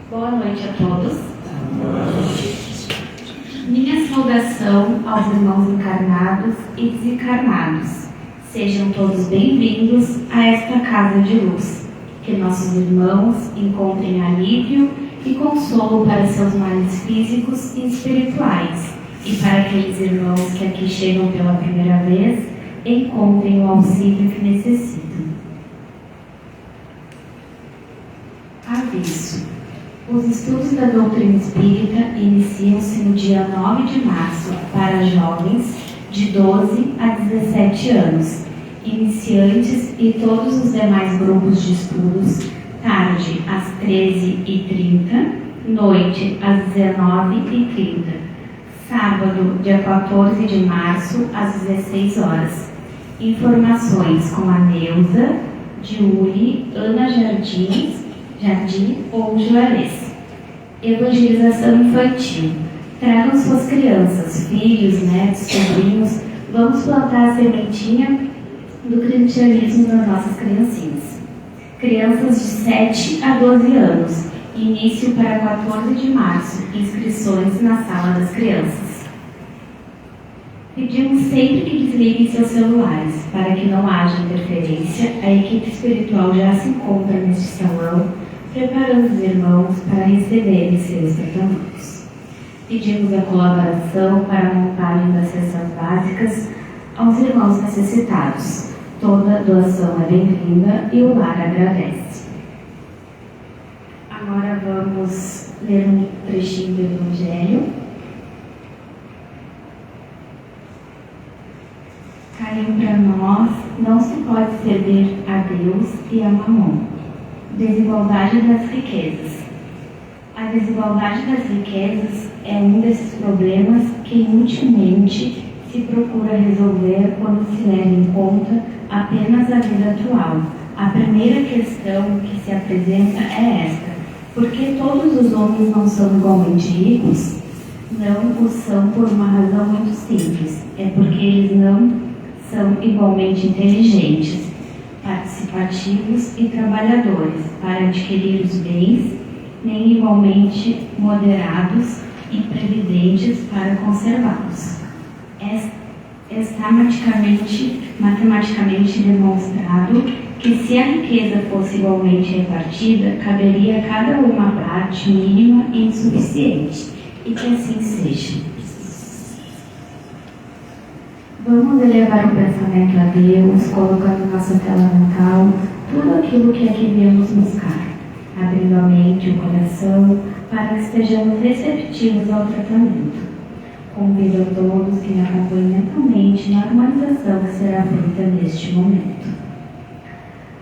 Boa noite a todos. Minha saudação aos irmãos encarnados e desencarnados. Sejam todos bem-vindos a esta casa de luz. Que nossos irmãos encontrem alívio e consolo para seus males físicos e espirituais. E para aqueles irmãos que aqui chegam pela primeira vez, encontrem o auxílio que necessitam. Aviso. Os estudos da doutrina espírita iniciam-se no dia 9 de março para jovens de 12 a 17 anos, iniciantes e todos os demais grupos de estudos, tarde às 13h30, noite às 19h30, sábado, dia 14 de março, às 16 horas. Informações com a Neuza, Giuli, Ana Jardim ou Juarez. Evangelização infantil. Tragam suas crianças, filhos, netos, sobrinhos. Vamos plantar a sementinha do cristianismo nas nossas criancinhas. Crianças de 7 a 12 anos. Início para 14 de março. Inscrições na sala das crianças. Pedimos sempre que desliguem seus celulares, para que não haja interferência. A equipe espiritual já se encontra neste salão, preparando os irmãos para receberem seus tratamentos. Pedimos a colaboração para a montagem das cestas básicas aos irmãos necessitados. Toda doação é bem-vinda e o lar agradece. Agora vamos ler um trechinho do Evangelho. Caiu para nós, não se pode servir a Deus e a Mamon. Desigualdade das riquezas. A desigualdade das riquezas é um desses problemas que inutilmente se procura resolver quando se leva em conta apenas a vida atual. A primeira questão que se apresenta é esta: por que todos os homens não são igualmente ricos? Não o são por uma razão muito simples, é porque eles não são igualmente inteligentes, participativos e trabalhadores para adquirir os bens, nem igualmente moderados e previdentes para conservá-los. Está matematicamente demonstrado que se a riqueza fosse igualmente repartida, caberia a cada uma parte mínima e insuficiente, e que assim seja. Vamos elevar o pensamento a Deus, colocando na nossa tela mental tudo aquilo que aqui viemos buscar, abrindo a mente e o coração para que estejamos receptivos ao tratamento. Convido a todos que me acompanhem mentalmente na harmonização que será feita neste momento.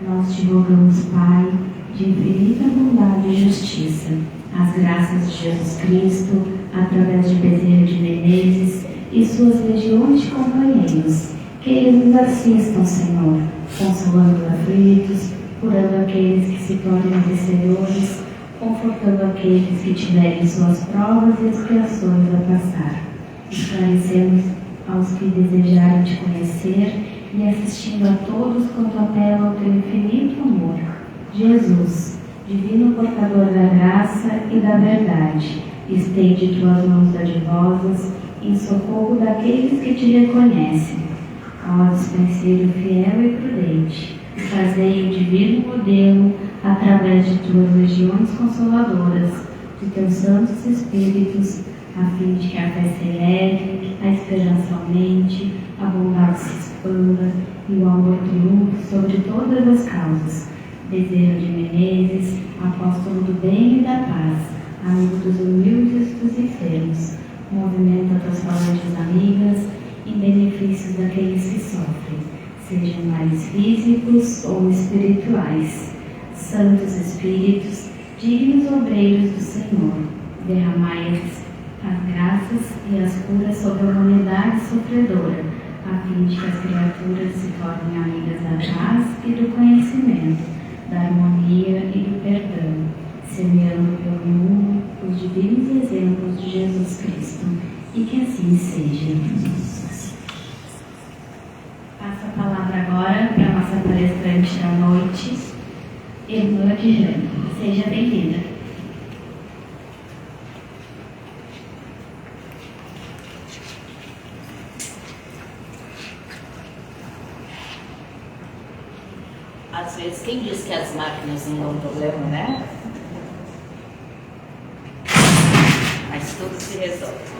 Nós te rogamos, Pai, de infinita bondade e justiça, as graças de Jesus Cristo, através de Bezerra de Menezes e suas legiões de companheiros, que eles nos assistam, Senhor, consolando os aflitos, curando aqueles que se tornem vencedores, confortando aqueles que tiverem suas provas e expiações a passar, esclarecendo aos que desejarem te conhecer e assistindo a todos quanto apela ao teu infinito amor. Jesus, divino portador da graça e da verdade, estende tuas mãos dadivosas em socorro daqueles que te reconhecem. Ó dispenseiro fiel e prudente, fazei o divino modelo através de tuas legiões consoladoras, de teus santos espíritos, a fim de que a fé se eleve, a esperança aumente, a bondade se expanda e o amor triunfe sobre todas as causas. Bezerra de Menezes, apóstolo do bem e da paz, amigo dos humildes e dos enfermos, movimenta tuas falanges amigas em benefícios daqueles que sofrem, sejam males físicos ou espirituais. Santos Espíritos, dignos obreiros do Senhor, derramai as graças e as curas sobre a humanidade sofredora, a fim de que as criaturas se tornem amigas da paz e do conhecimento, da harmonia e do perdão, semeando pelo mundo os divinos exemplos de Jesus Cristo, e que assim seja. Passo a palavra agora para a nossa palestrante da noite, Irmã de Jane, seja bem-vinda. Às vezes, quem diz que as máquinas não dão problema, né? Mas tudo se resolve.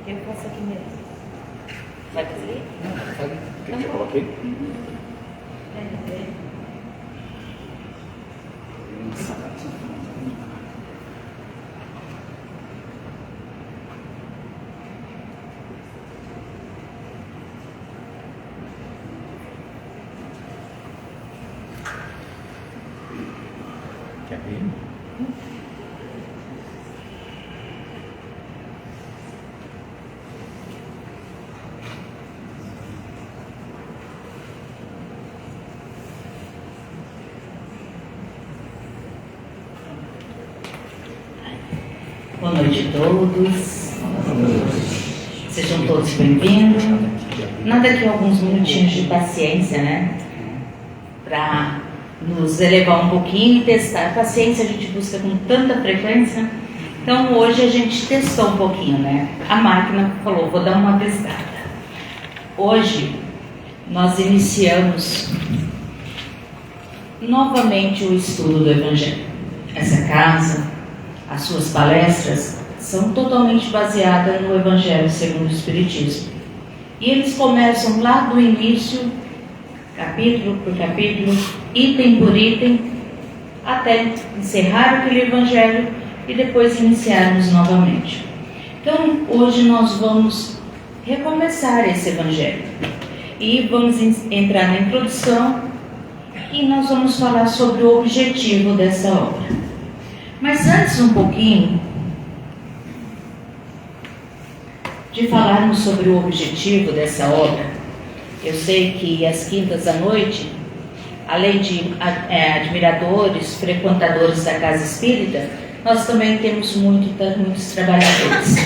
Eu faço aqui mesmo. Vai fazer? Não, pode. Quer que eu coloque? Quer ver? Boa noite a todos. Sejam todos bem-vindos. Nada que alguns minutinhos de paciência, né? Para nos elevar um pouquinho e testar. A paciência a gente busca com tanta frequência. Então hoje a gente testou um pouquinho, né? A máquina falou, vou dar uma testada. Hoje nós iniciamos novamente o estudo do Evangelho. Essa casa, as suas palestras são totalmente baseadas no Evangelho segundo o Espiritismo. E eles começam lá do início, capítulo por capítulo, item por item, até encerrar aquele Evangelho e depois iniciarmos novamente. Então, hoje nós vamos recomeçar esse Evangelho. E vamos entrar na introdução e nós vamos falar sobre o objetivo dessa obra. Mas antes um pouquinho de falarmos sobre o objetivo dessa obra, eu sei que às quintas à noite, além de admiradores, frequentadores da Casa Espírita, nós também temos muitos trabalhadores.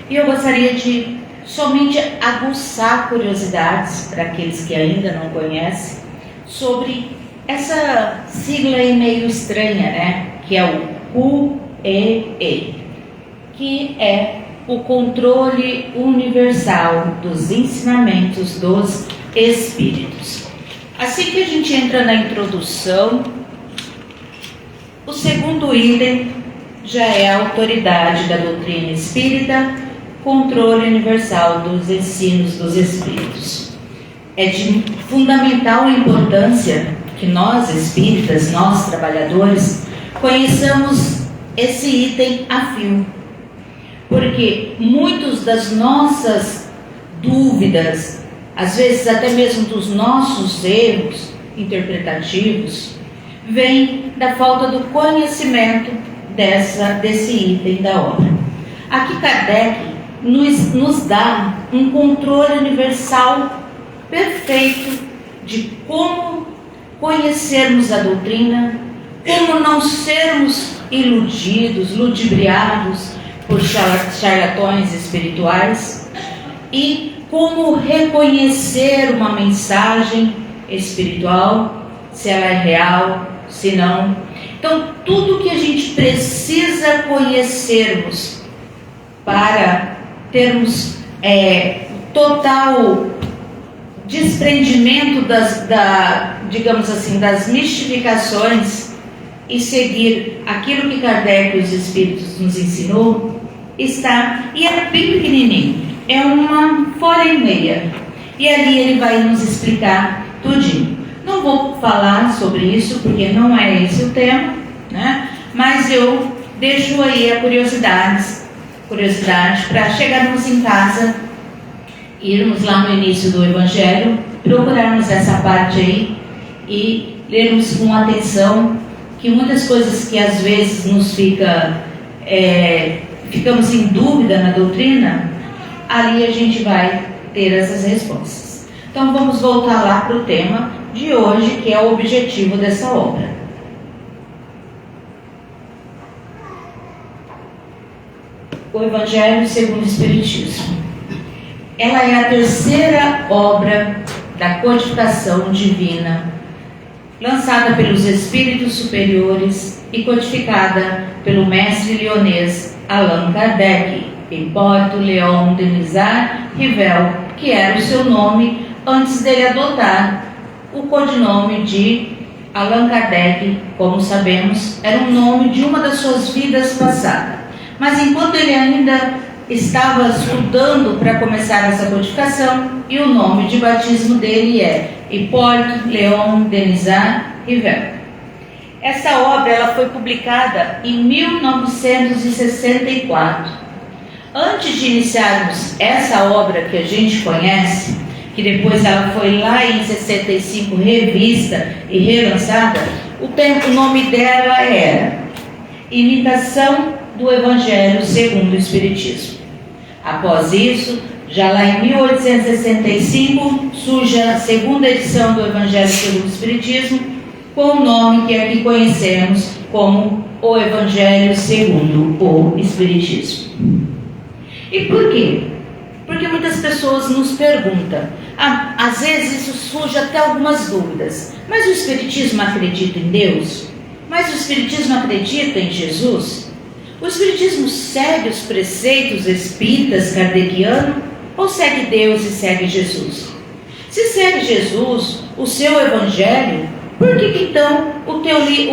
E eu gostaria de somente aguçar curiosidades para aqueles que ainda não conhecem sobre essa sigla aí meio estranha, né? Que é o QEE, que é o controle universal dos ensinamentos dos Espíritos. Assim que a gente entra na introdução, o segundo item já é a autoridade da doutrina espírita, controle universal dos ensinos dos espíritos. É de fundamental importância que nós espíritas, nós trabalhadores, conheçamos esse item a fio, porque muitas das nossas dúvidas, às vezes até mesmo dos nossos erros interpretativos, vêm da falta do conhecimento desse item da obra. Aqui Kardec nos dá um controle universal perfeito de como conhecermos a doutrina, como não sermos iludidos, ludibriados por charlatões espirituais e como reconhecer uma mensagem espiritual, se ela é real, se não. Então, tudo que a gente precisa conhecermos para termos total desprendimento digamos assim, das mistificações e seguir aquilo que Kardec e os Espíritos nos ensinou, está, e é bem pequenininho, é uma folha e meia, e ali ele vai nos explicar tudinho. Não vou falar sobre isso, porque não é esse o tema, né? Mas eu deixo aí a curiosidade para chegarmos em casa, irmos lá no início do Evangelho, procurarmos essa parte aí e lermos com atenção, que muitas coisas que às vezes nos ficamos em dúvida na doutrina, ali a gente vai ter essas respostas. Então vamos voltar lá para o tema de hoje, que é o objetivo dessa obra. O Evangelho segundo o Espiritismo. Ela é a terceira obra da codificação divina, lançada pelos Espíritos Superiores e codificada pelo mestre lyonês Allan Kardec, Hipólito Léon Denisard Rivel, que era o seu nome antes dele adotar o codinome de Allan Kardec. Como sabemos, era um nome de uma das suas vidas passadas. Mas enquanto ele ainda estava estudando para começar essa codificação, e o nome de batismo dele é Hipólito Léon Denisard Rivel. Essa obra ela foi publicada em 1964. Antes de iniciarmos essa obra que a gente conhece, que depois ela foi lá em 65 revista e relançada, o nome dela era Imitação do Evangelho segundo o Espiritismo. Após isso, já lá em 1865, surge a segunda edição do Evangelho segundo o Espiritismo, com o nome que aqui conhecemos como o Evangelho segundo o Espiritismo. E por quê? Porque muitas pessoas nos perguntam, às vezes isso surge até algumas dúvidas, mas o Espiritismo acredita em Deus? Mas o Espiritismo acredita em Jesus? O Espiritismo segue os preceitos espíritas kardecianos ou segue Deus e segue Jesus? Se segue Jesus, o seu Evangelho, por que então o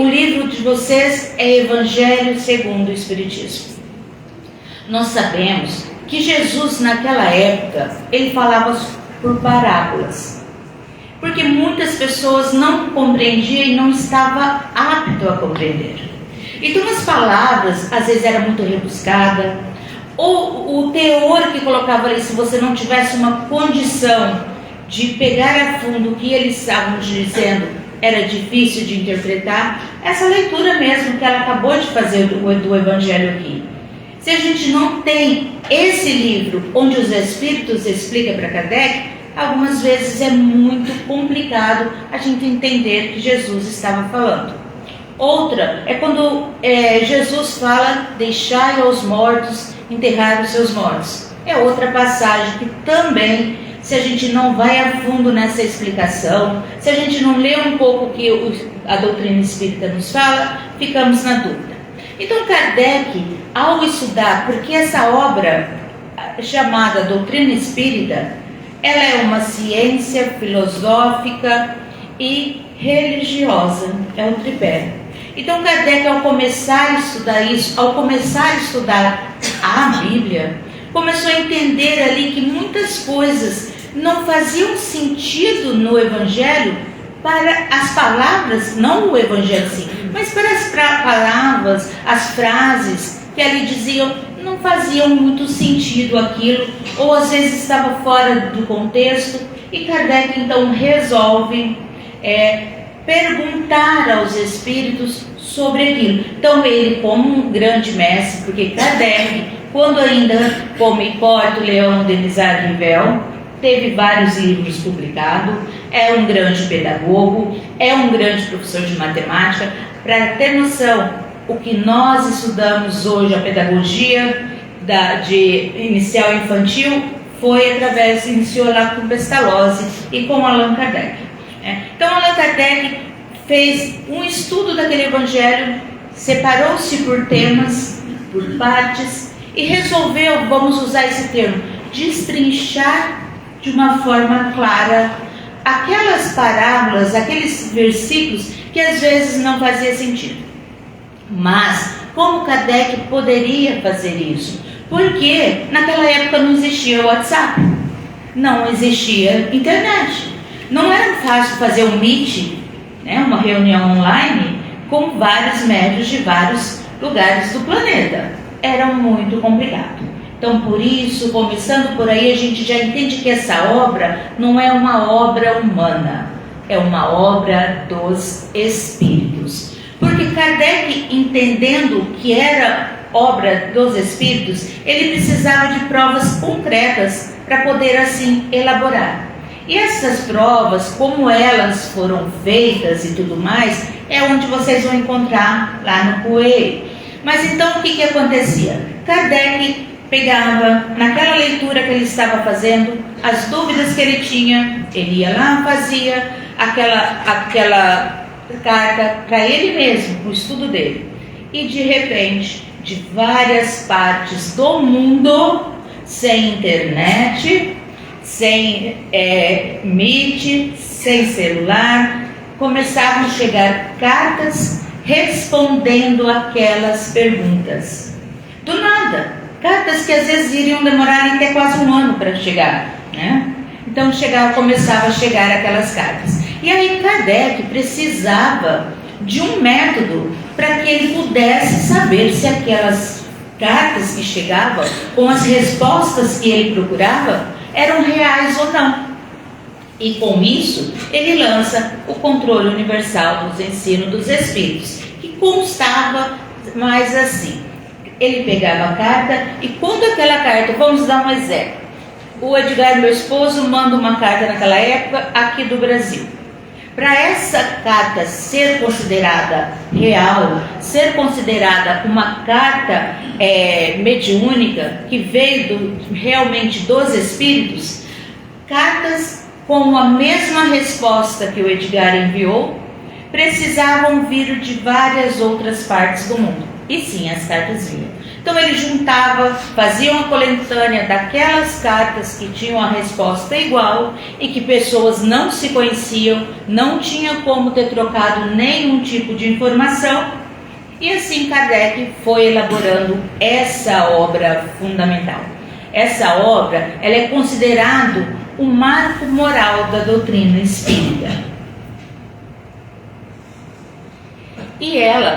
livro de vocês é Evangelho segundo o Espiritismo? Nós sabemos que Jesus naquela época, ele falava por parábolas, porque muitas pessoas não compreendiam e não estavam aptas a compreender. Então as palavras às vezes eram muito rebuscadas, ou o teor que colocava ali, se você não tivesse uma condição de pegar a fundo o que eles estavam dizendo, era difícil de interpretar. Essa leitura mesmo que ela acabou de fazer do Evangelho aqui. Se a gente não tem esse livro onde os Espíritos explicam para Kardec, algumas vezes é muito complicado a gente entender que Jesus estava falando. Outra é quando Jesus fala, deixai aos mortos enterrar os seus mortos. É outra passagem que também, se a gente não vai a fundo nessa explicação, se a gente não lê um pouco o que a doutrina espírita nos fala, ficamos na dúvida. Então Kardec, ao estudar, porque essa obra chamada Doutrina Espírita, ela é uma ciência filosófica e religiosa, é um tripé. Então Kardec, ao começar a estudar isso, ao começar a estudar a Bíblia, começou a entender ali que muitas coisas não faziam sentido no Evangelho para as palavras, não o Evangelho sim, mas para as palavras, as frases que ali diziam, não faziam muito sentido aquilo, ou às vezes estava fora do contexto, e Kardec então resolve perguntar aos espíritos sobre aquilo. Então ele, como um grande mestre, porque Kardec, quando ainda como Hipólito Leão Denisard Rivel, teve vários livros publicados, é um grande pedagogo, é um grande professor de matemática. Para ter noção, o que nós estudamos hoje, a pedagogia de inicial infantil, foi através, iniciou lá com Pestalozzi e com Allan Kardec. Então Allan Kardec fez um estudo daquele evangelho, separou-se por temas, por partes, e resolveu, vamos usar esse termo, destrinchar de uma forma clara aquelas parábolas, aqueles versículos que às vezes não fazia sentido. Mas como Kardec poderia fazer isso? Porque naquela época não existia WhatsApp, não existia internet, não era fácil fazer um meet, uma reunião online com vários médios de vários lugares do planeta. Era muito complicado. Então, por isso, começando por aí, a gente já entende que essa obra não é uma obra humana, é uma obra dos espíritos. Porque Kardec, entendendo que era obra dos espíritos, ele precisava de provas concretas para poder assim elaborar. E essas provas, como elas foram feitas e tudo mais, é onde vocês vão encontrar lá no Coelho. Mas então o que acontecia? Kardec pegava, naquela leitura que ele estava fazendo, as dúvidas que ele tinha, ele ia lá, fazia aquela carta para ele mesmo, o estudo dele. E de repente, de várias partes do mundo, sem internet, sem Meet, sem celular, começavam a chegar cartas respondendo aquelas perguntas. Do nada, cartas que às vezes iriam demorar até quase um ano para chegar, Então começava a chegar aquelas cartas. E aí Kardec precisava de um método para que ele pudesse saber se aquelas cartas que chegavam, com as respostas que ele procurava, eram reais ou não. E com isso, ele lança o Controle Universal dos Ensinos dos Espíritos, que constava mais assim. Ele pegava a carta e quando aquela carta, vamos dar um exemplo. O Edgar, meu esposo, manda uma carta naquela época aqui do Brasil. Para essa carta ser considerada real, ser considerada uma carta mediúnica, que veio realmente dos espíritos, cartas com a mesma resposta que o Edgar enviou, precisavam vir de várias outras partes do mundo. E sim, as cartas vinham. Então ele juntava, fazia uma coletânea daquelas cartas que tinham a resposta igual e que pessoas não se conheciam, não tinha como ter trocado nenhum tipo de informação. E assim Kardec foi elaborando essa obra fundamental. Essa obra, ela é considerada o marco moral da doutrina espírita. E ela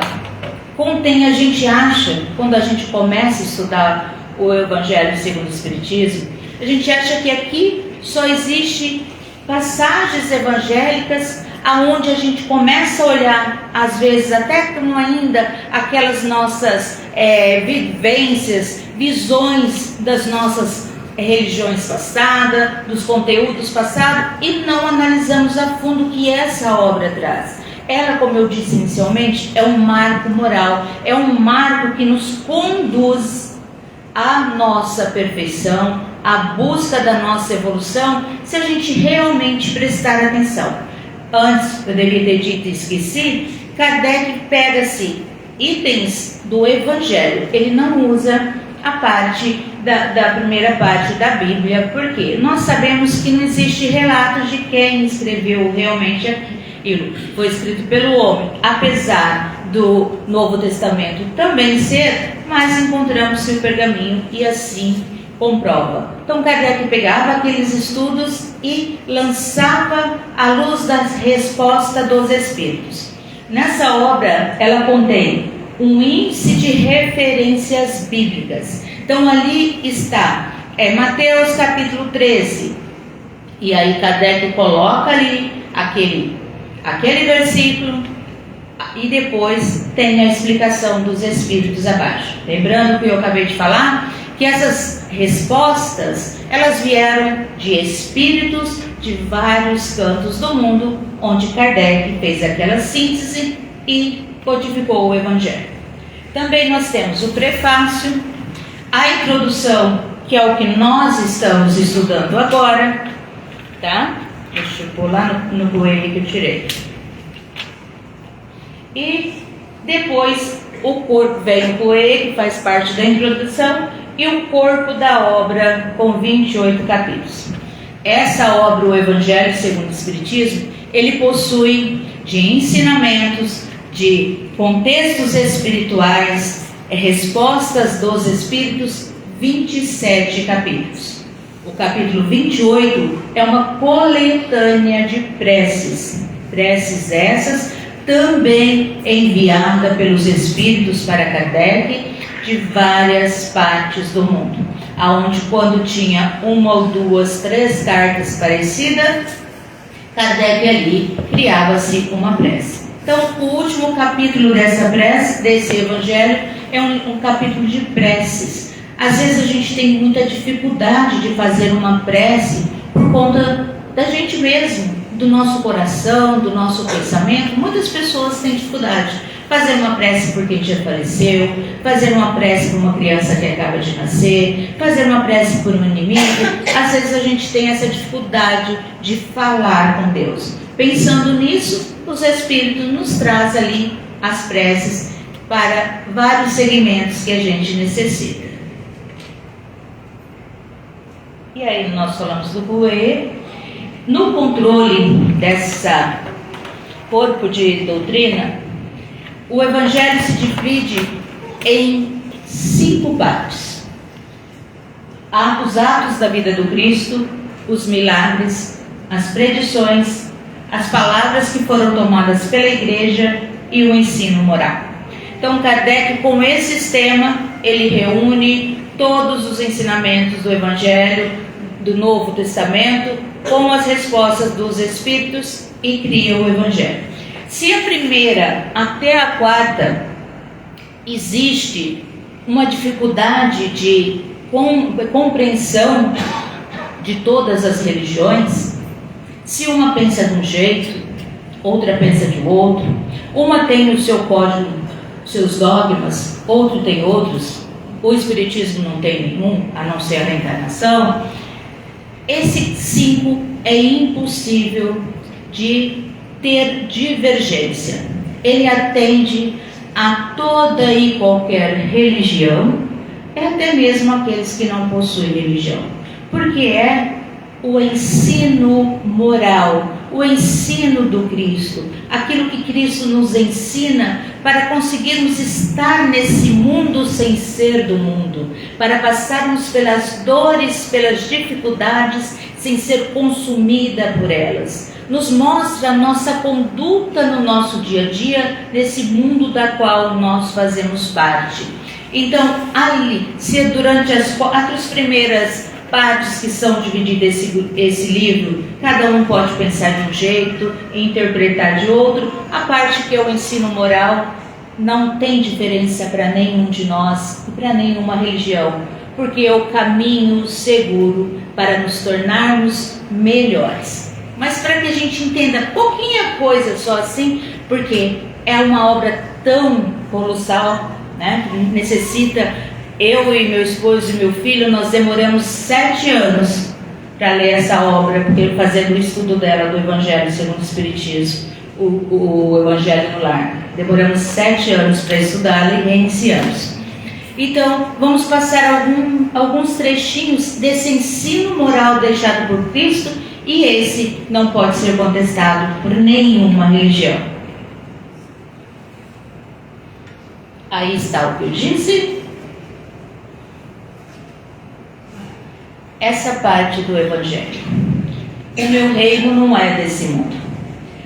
contém, a gente acha, quando a gente começa a estudar o Evangelho segundo o Espiritismo, a gente acha que aqui só existe passagens evangélicas aonde a gente começa a olhar, às vezes até como ainda aquelas nossas vivências, visões das nossas religiões passadas, dos conteúdos passados, e não analisamos a fundo o que essa obra traz. Ela, como eu disse inicialmente, é um marco moral, é um marco que nos conduz à nossa perfeição, à busca da nossa evolução, se a gente realmente prestar atenção. Antes, eu devia ter dito e esqueci, Kardec pega-se itens do Evangelho, ele não usa a parte da primeira parte da Bíblia, porque nós sabemos que não existe relato de quem escreveu realmente aquilo. Foi escrito pelo homem, apesar do Novo Testamento também ser, mas encontramos o pergaminho e assim comprova. Então Kardec pegava aqueles estudos e lançava à luz da resposta dos Espíritos. Nessa obra ela contém um índice de referências bíblicas. Então ali está Mateus capítulo 13, e aí Kardec coloca ali aquele versículo, e depois tem a explicação dos Espíritos abaixo. Lembrando que eu acabei de falar que essas respostas, elas vieram de Espíritos de vários cantos do mundo, onde Kardec fez aquela síntese e codificou o Evangelho. Também nós temos o prefácio, a introdução, que é o que nós estamos estudando agora, tá? Deixa eu pôr lá no coelho que eu tirei. E depois o corpo vem o coelho, que faz parte da introdução, e o corpo da obra com 28 capítulos. Essa obra, o Evangelho segundo o Espiritismo, ele possui de ensinamentos, de contextos espirituais, respostas dos Espíritos, 27 capítulos. O capítulo 28 é uma coletânea de preces essas também enviada pelos Espíritos para Kardec de várias partes do mundo, aonde quando tinha uma ou duas, três cartas parecidas, Kardec ali criava-se uma prece. Então, o último capítulo dessa prece, desse Evangelho, é um capítulo de preces. Às vezes a gente tem muita dificuldade de fazer uma prece por conta da gente mesmo, do nosso coração, do nosso pensamento. Muitas pessoas têm dificuldade. Fazer uma prece por quem já faleceu, fazer uma prece por uma criança que acaba de nascer, fazer uma prece por um inimigo. Às vezes a gente tem essa dificuldade de falar com Deus. Pensando nisso, os Espíritos nos trazem ali as preces para vários segmentos que a gente necessita. E aí nós falamos do Rouet. No controle dessa corpo de doutrina, o Evangelho se divide em 5 partes. Os atos da vida do Cristo, os milagres, as predições, as palavras que foram tomadas pela Igreja e o ensino moral. Então Kardec, com esse sistema, ele reúne todos os ensinamentos do Evangelho, do Novo Testamento, com as respostas dos Espíritos e cria o Evangelho. Se a primeira até a quarta existe uma dificuldade de compreensão de todas as religiões, se uma pensa de um jeito, outra pensa de outro, uma tem o seu código, seus dogmas, outro tem outros, o Espiritismo não tem nenhum, a não ser a reencarnação, esse 5 é impossível de ter divergência. Ele atende a toda e qualquer religião, até mesmo aqueles que não possuem religião, porque é o ensino moral, o ensino do Cristo, aquilo que Cristo nos ensina para conseguirmos estar nesse mundo sem ser do mundo, para passarmos pelas dores, pelas dificuldades, sem ser consumida por elas. Nos mostra a nossa conduta no nosso dia a dia, nesse mundo da qual nós fazemos parte. Então, ali, se durante as 4 primeiras partes que são divididas esse livro, cada um pode pensar de um jeito e interpretar de outro, a parte que é o ensino moral não tem diferença para nenhum de nós e para nenhuma religião, porque é o caminho seguro para nos tornarmos melhores. Mas para que a gente entenda pouquinha coisa só assim, porque é uma obra tão colossal, né? Necessita, eu e meu esposo e meu filho, nós demoramos 7 anos para ler essa obra, porque fazendo o estudo dela do Evangelho segundo o Espiritismo, o Evangelho no Lar. Demoramos 7 anos para estudá-la e reiniciamos. Então, vamos passar alguns trechinhos desse ensino moral deixado por Cristo, e esse não pode ser contestado por nenhuma religião. Aí está o que eu disse. Essa parte do Evangelho. O meu reino não é desse mundo.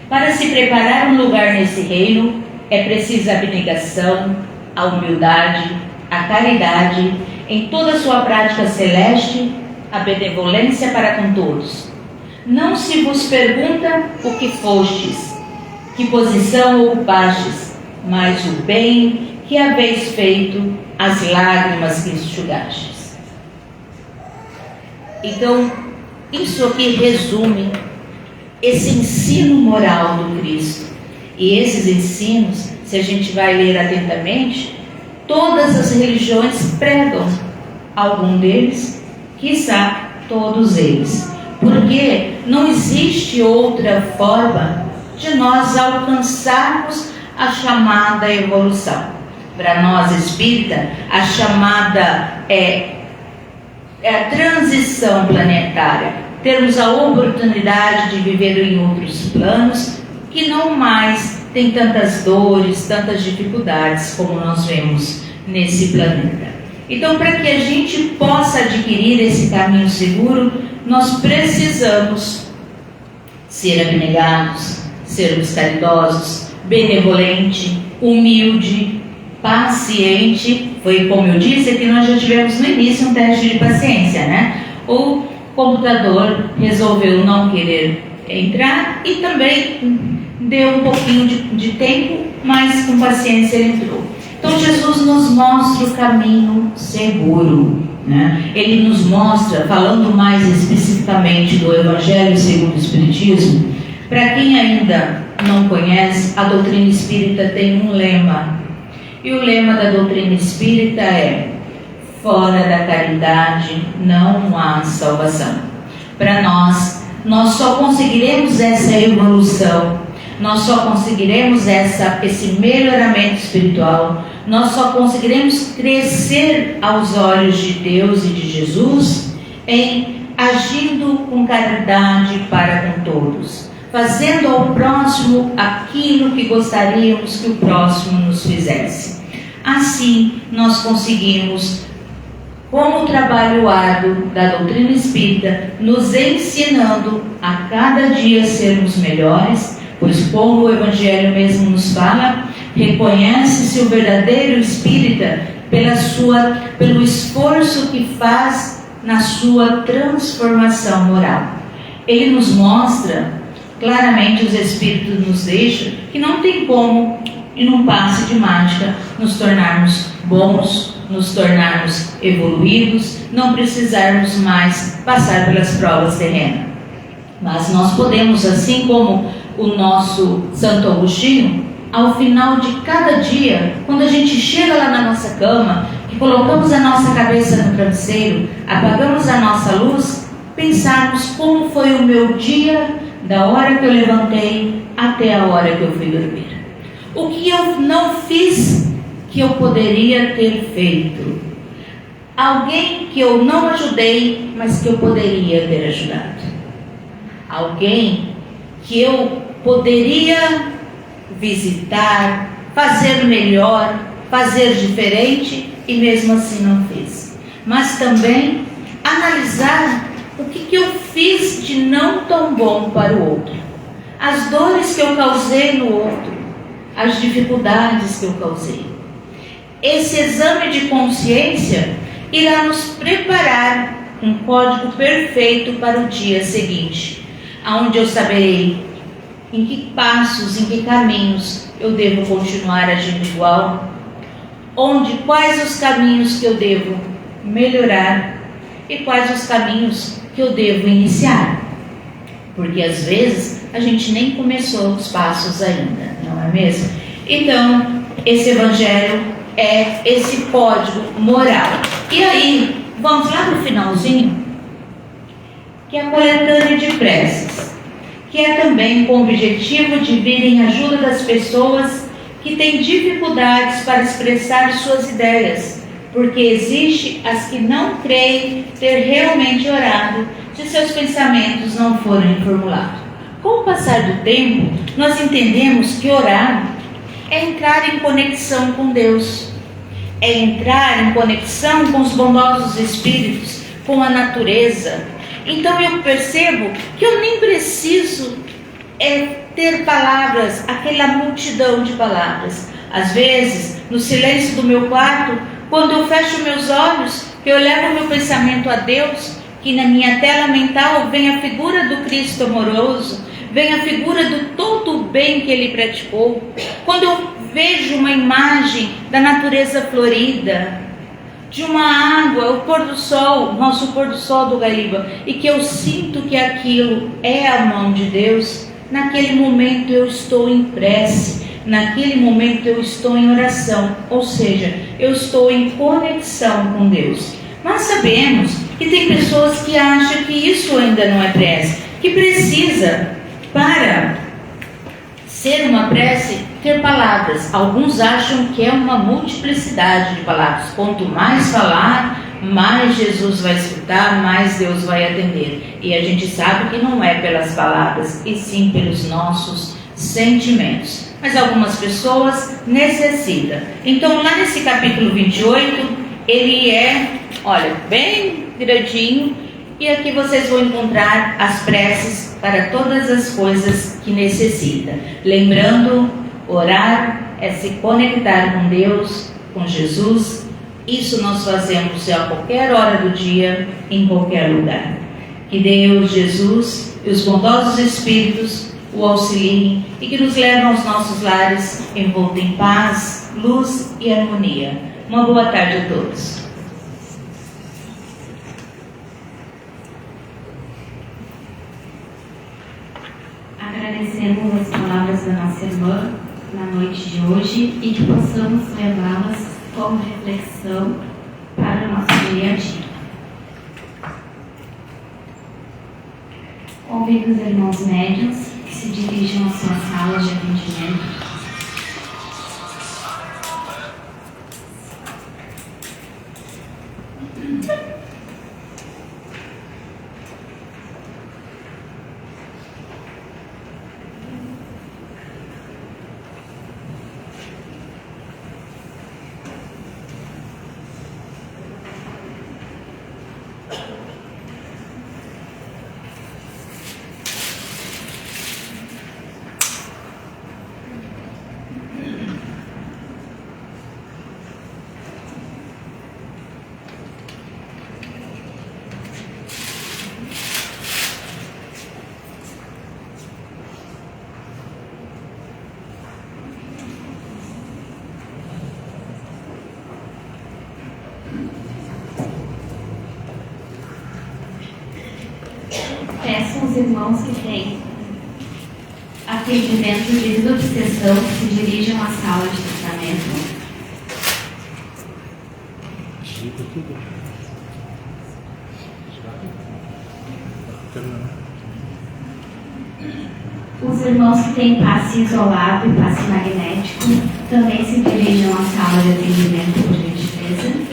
Para se preparar um lugar nesse reino, é preciso a abnegação, a humildade, a caridade, em toda a sua prática celeste, a benevolência para com todos. Não se vos pergunta o que fostes, que posição ocupastes, mas o bem que haveis feito, as lágrimas que enxugastes. Então, isso aqui resume esse ensino moral do Cristo. E esses ensinos, se a gente vai ler atentamente, todas as religiões pregam algum deles, quiçá todos eles. Porque não existe outra forma de nós alcançarmos a chamada evolução. Para nós espírita, a chamada é a transição planetária. Termos a oportunidade de viver em outros planos que não mais tem tantas dores, tantas dificuldades como nós vemos nesse planeta. Então, para que a gente possa adquirir esse caminho seguro, nós precisamos ser abnegados, sermos caridosos, benevolente, humilde, paciente. Foi como eu disse que nós já tivemos no início um teste de paciência, né? O computador resolveu não querer entrar e também deu um pouquinho de tempo, mas com paciência ele entrou. Então Jesus nos mostra o caminho seguro, né? Ele nos mostra, falando mais especificamente do Evangelho segundo o Espiritismo. Para quem ainda não conhece, a doutrina espírita tem um lema. E o lema da doutrina espírita é: fora da caridade não há salvação. Para nós só conseguiremos essa evolução, nós só conseguiremos esse melhoramento espiritual, nós só conseguiremos crescer aos olhos de Deus e de Jesus em agindo com caridade para com todos, fazendo ao próximo aquilo que gostaríamos que o próximo nos fizesse. Assim nós conseguimos, com o trabalho árduo da doutrina espírita, nos ensinando a cada dia sermos melhores, pois como o Evangelho mesmo nos fala, reconhece-se o verdadeiro espírita pelo esforço que faz na sua transformação moral. Ele nos mostra, claramente os espíritos nos deixam, que não tem como, em um passe de mágica, nos tornarmos bons, nos tornarmos evoluídos, não precisarmos mais passar pelas provas terrenas. Mas nós podemos, assim como o nosso Santo Agostinho, ao final de cada dia, quando a gente chega lá na nossa cama, que colocamos a nossa cabeça no travesseiro, apagamos a nossa luz, pensarmos como foi o meu dia, da hora que eu levantei até a hora que eu fui dormir. O que eu não fiz que eu poderia ter feito? Alguém que eu não ajudei, mas que eu poderia ter ajudado. Alguém que eu poderia visitar, fazer melhor, fazer diferente e mesmo assim não fiz. Mas também analisar o que eu fiz de não tão bom para o outro, as dores que eu causei no outro, as dificuldades que eu causei. Esse exame de consciência irá nos preparar um código perfeito para o dia seguinte, onde eu saberei em que passos, em que caminhos eu devo continuar agindo igual, quais os caminhos que eu devo melhorar e quais os caminhos que eu devo iniciar. Porque às vezes a gente nem começou os passos ainda, não é mesmo? Então, esse Evangelho é esse código moral. E aí, vamos lá no finalzinho, que é a coletânea de preces, que é também com o objetivo de vir em ajuda das pessoas que têm dificuldades para expressar suas ideias, porque existe as que não creem ter realmente orado, se seus pensamentos não forem formulados. Com o passar do tempo, nós entendemos que orar é entrar em conexão com Deus, é entrar em conexão com os bondosos espíritos, com a natureza. Então eu percebo que eu nem preciso ter palavras, aquela multidão de palavras. Às vezes, no silêncio do meu quarto, quando eu fecho meus olhos, que eu levo meu pensamento a Deus, que na minha tela mental vem a figura do Cristo amoroso, vem a figura do todo o bem que Ele praticou. Quando eu vejo uma imagem da natureza florida, de uma água, o pôr do sol, nosso pôr do sol do Guaíba, e que eu sinto que aquilo é a mão de Deus, naquele momento eu estou em prece, naquele momento eu estou em oração, ou seja, eu estou em conexão com Deus. Nós sabemos que tem pessoas que acham que isso ainda não é prece, que precisa, para ser uma prece, ter palavras. Alguns acham que é uma multiplicidade de palavras. Quanto mais falar, mais Jesus vai escutar, mais Deus vai atender. E a gente sabe que não é pelas palavras, e sim pelos nossos sentimentos. Mas algumas pessoas necessitam. Então lá nesse capítulo 28, ele é, olha, bem grandinho. E aqui vocês vão encontrar as preces para todas as coisas que necessita. Lembrando, orar é se conectar com Deus, com Jesus. Isso nós fazemos a qualquer hora do dia, em qualquer lugar. Que Deus, Jesus e os bondosos Espíritos o auxiliem e que nos levem aos nossos lares envolto em paz, luz e harmonia. Uma boa tarde a todos. Agradecemos as palavras da nossa irmã na noite de hoje e que possamos levá-las como reflexão para o nosso dia a dia. Convido os irmãos médiuns que se dirijam às suas salas de atendimento. Peço aos irmãos que têm atendimento de desobsessão que se dirijam à sala de tratamento. Os irmãos que têm passe isolado e passe magnético também se dirijam à sala de atendimento, por gentileza.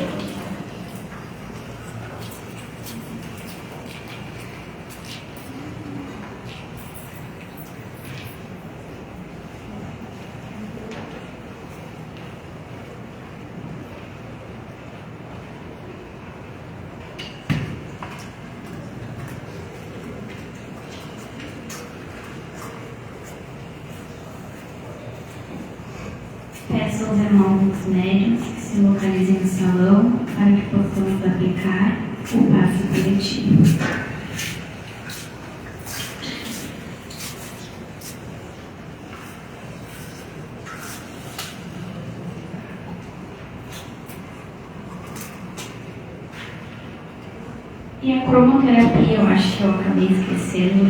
Peço aos irmãos médiuns que se localizem no salão para que possamos aplicar o passe coletivo. E a cromoterapia, eu acho que eu acabei esquecendo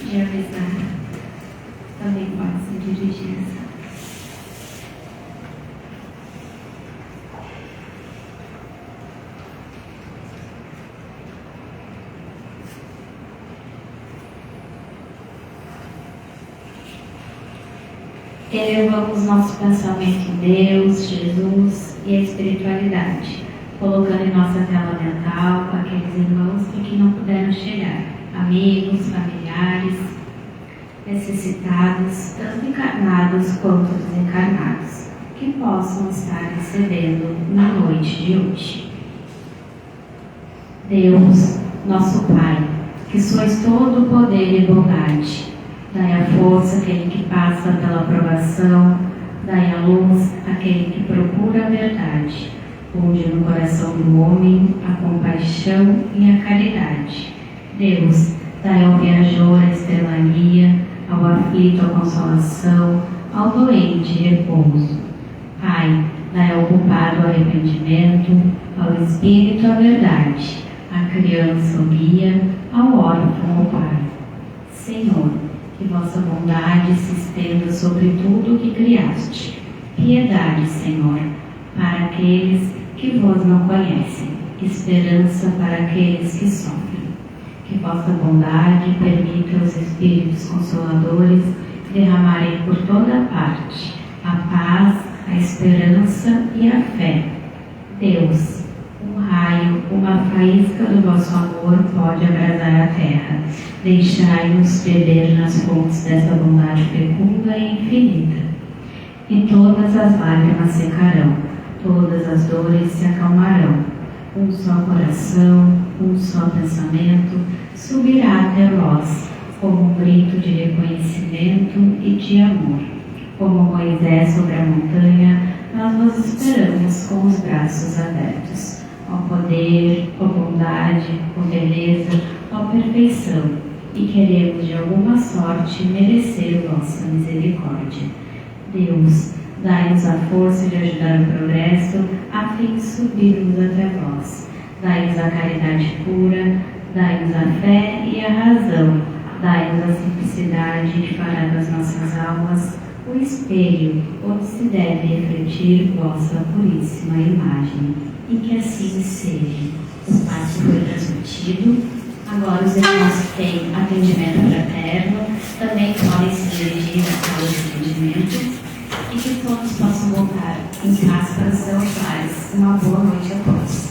de avisar. Também pode se dirigir essa. Elevamos nosso pensamento em Deus, Jesus e a espiritualidade, colocando em nossa tela mental aqueles irmãos que não puderam chegar, amigos, familiares, necessitados, tanto encarnados quanto desencarnados, que possam estar recebendo na noite de hoje. Deus, nosso Pai, que sois todo poder e bondade, dai a força àquele que passa pela provação, dai a luz àquele que procura a verdade, onde no coração do homem a compaixão e a caridade. Deus, dai ao viajor a estrela-guia, ao aflito a consolação, ao doente repouso. Pai, dai ao culpado o arrependimento, ao espírito a verdade, à criança o guia, ao órfão o pai. Senhor, que vossa bondade se estenda sobre tudo o que criaste. Piedade, Senhor, para aqueles que vos não conhecem, esperança para aqueles que sofrem. Que vossa bondade permita aos Espíritos Consoladores derramarem por toda parte a paz, a esperança e a fé. Deus, um raio, uma faísca do vosso amor pode abrasar a terra. Deixai-nos beber nas fontes dessa bondade fecunda e infinita. E todas as lágrimas secarão, todas as dores se acalmarão. Um só coração, um só pensamento subirá até vós, como um grito de reconhecimento e de amor. Como Moisés sobre a montanha, nós vos esperamos com os braços abertos. Ó poder, ó bondade, ó beleza, ó perfeição, e queremos de alguma sorte merecer vossa misericórdia. Deus, dai-nos a força de ajudar o progresso, a fim de subirmos até vós. Dai-nos a caridade pura, dai-nos a fé e a razão, dai-nos a simplicidade que fará das nossas almas o espelho onde se deve refletir vossa puríssima imagem. E que assim seja. O passe foi transmitido. Agora os irmãos que têm atendimento fraterno também podem se dirigir à sala de atendimento e que todos possam voltar em casa para seus lares. Uma boa noite a todos.